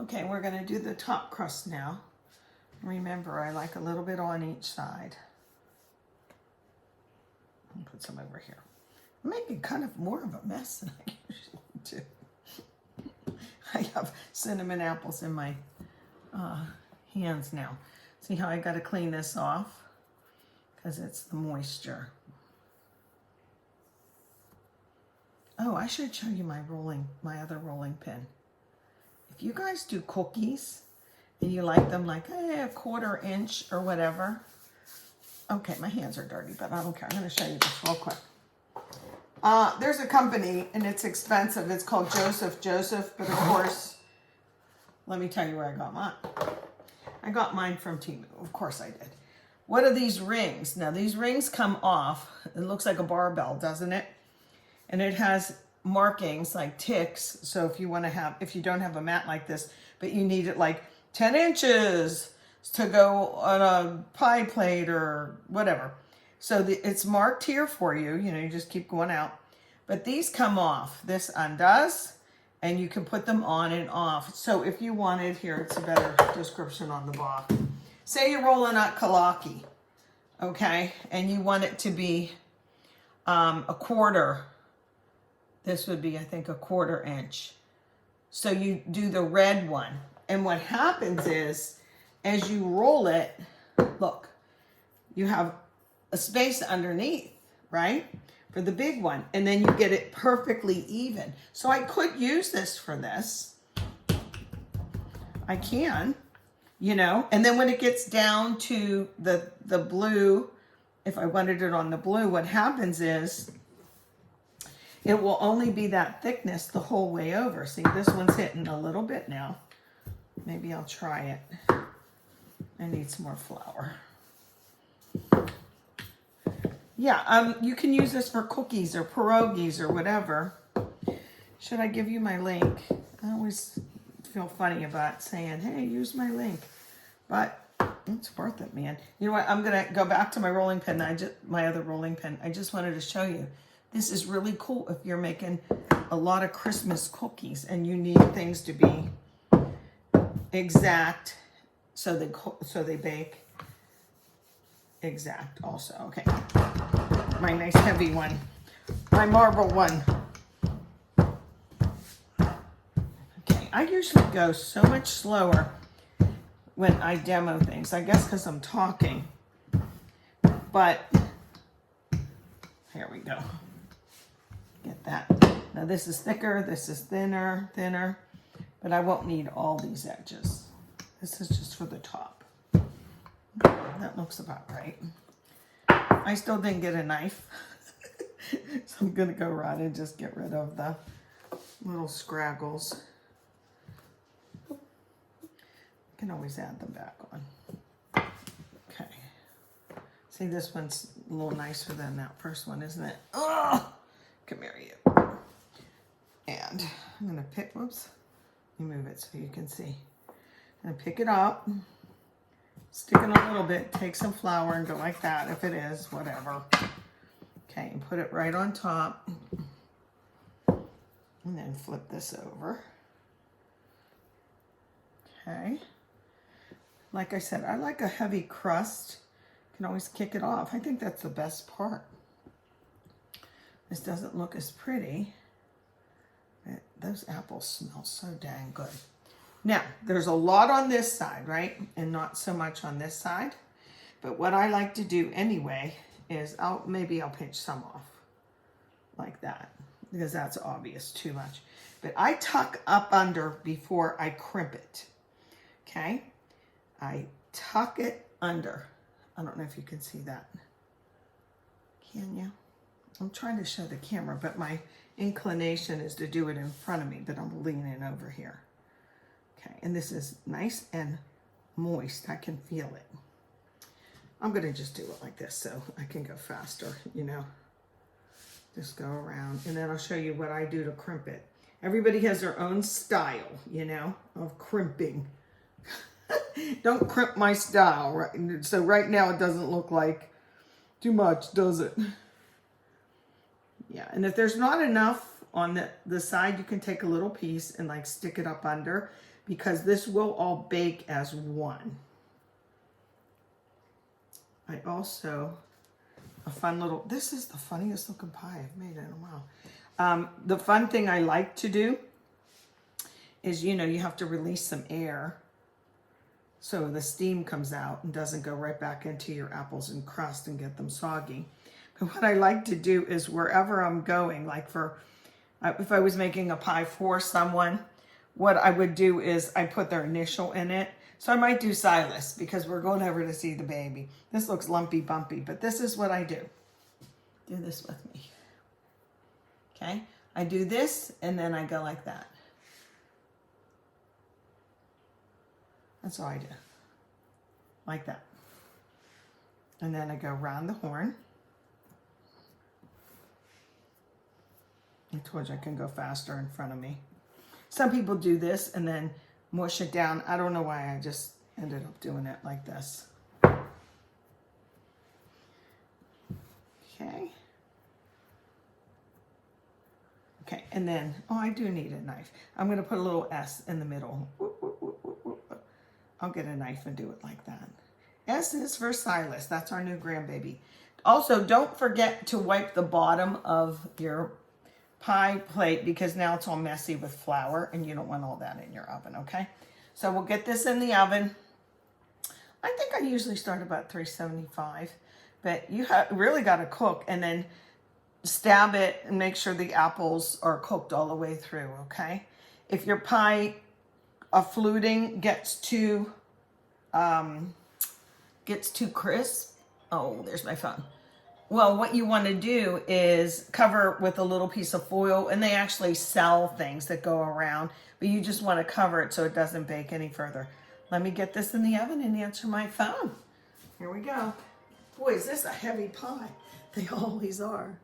Okay, we're going to do the top crust now. Remember, I like a little bit on each side. I'll put some over here. I'm making kind of more of a mess than I usually do. I have cinnamon apples in my hands now. See how I got to clean this off? Because it's the moisture. Oh, I should show you my other rolling pin. If you guys do cookies and you like them like a 1/4 inch or whatever. Okay, my hands are dirty, but I don't care. I'm going to show you this real quick. There's a company and it's expensive. It's called Joseph, but of course, let me tell you where I got mine. I got mine from Temu. Of course I did. What are these rings? Now these rings come off. It looks like a barbell, doesn't it? And it has markings like ticks. So if you want to have, if you don't have a mat like this, but you need it like 10 inches to go on a pie plate or whatever. So it's marked here for you. You know, you just keep going out. But these come off. This undoes, and you can put them on and off. So if you wanted, here, it's a better description on the bottom. Say you're rolling out kalaki, okay? And you want it to be a 1/4. This would be, I think, a 1/4 inch. So you do the red one. And what happens is, as you roll it, look, you have a space underneath, right? For the big one. And then you get it perfectly even. So I could use this for this. I can, you know. And then when it gets down to the blue, if I wanted it on the blue, what happens is it will only be that thickness the whole way over. See, this one's hitting a little bit now. Maybe I'll try it. I need some more flour. Yeah, you can use this for cookies or pierogies or whatever. Should I give you my link? I always feel funny about saying, hey, use my link. But it's worth it, man. You know what? I'm going to go back to my rolling pin. My other rolling pin. I just wanted to show you. This is really cool if you're making a lot of Christmas cookies and you need things to be exact so they bake exact also. Okay, my nice heavy one, my marble one. Okay, I usually go so much slower when I demo things, I guess because I'm talking, but here we go. Get that. Now this is thicker, this is thinner, but I won't need all these edges. This is just for the top. That looks about right. I still didn't get a knife. So I'm gonna go around and just get rid of the little scraggles. I can always add them back on. Okay. See, this one's a little nicer than that first one, isn't it? Oh, come here, you. And I'm gonna pick, whoops, let me move it so you can see. I'm gonna pick it up, stick it a little bit, take some flour and go like that if it is, whatever. Okay, and put it right on top. And then flip this over. Okay. Like I said, I like a heavy crust. You can always kick it off. I think that's the best part. This doesn't look as pretty. But those apples smell so dang good. Now, there's a lot on this side, right? And not so much on this side. But what I like to do anyway is maybe I'll pinch some off like that because that's obvious too much. But I tuck up under before I crimp it. Okay? I tuck it under. I don't know if you can see that. Can you? I'm trying to show the camera, but my inclination is to do it in front of me, but I'm leaning over here. Okay, and this is nice and moist. I can feel it. I'm going to just do it like this so I can go faster, you know. Just go around, and then I'll show you what I do to crimp it. Everybody has their own style, you know, of crimping. Don't crimp my style. Right? So right now it doesn't look like too much, does it? Yeah, and if there's not enough on the side, you can take a little piece and like stick it up under. because this will all bake as one. I also, a fun little, this is the funniest looking pie I've made in a while. The fun thing I like to do is, you know, you have to release some air so the steam comes out and doesn't go right back into your apples and crust and get them soggy. But what I like to do is wherever I'm going, like for, if I was making a pie for someone, what I would do is I put their initial in it. So I might do Silas because we're going over to see the baby. This looks lumpy bumpy, but this is what I do. Do this with me. Okay, I do this and then I go like that. That's all I do. Like that. And then I go around the horn. I told you I can go faster in front of me. Some people do this and then mush it down. I don't know why I just ended up doing it like this. Okay. Okay, and then, oh, I do need a knife. I'm going to put a little S in the middle. I'll get a knife and do it like that. S is for Silas. That's our new grandbaby. Also, don't forget to wipe the bottom of your pie plate because now it's all messy with flour and you don't want all that in your oven, okay? So we'll get this in the oven. I think I usually start about 375, but you really got to cook and then stab it and make sure the apples are cooked all the way through, okay? If your pie fluting gets too crisp, oh, there's my phone. Well, what you want to do is cover with a little piece of foil, and they actually sell things that go around, but you just want to cover it so it doesn't bake any further. Let me get this in the oven and answer my phone. Here we go. Boy, is this a heavy pie. They always are.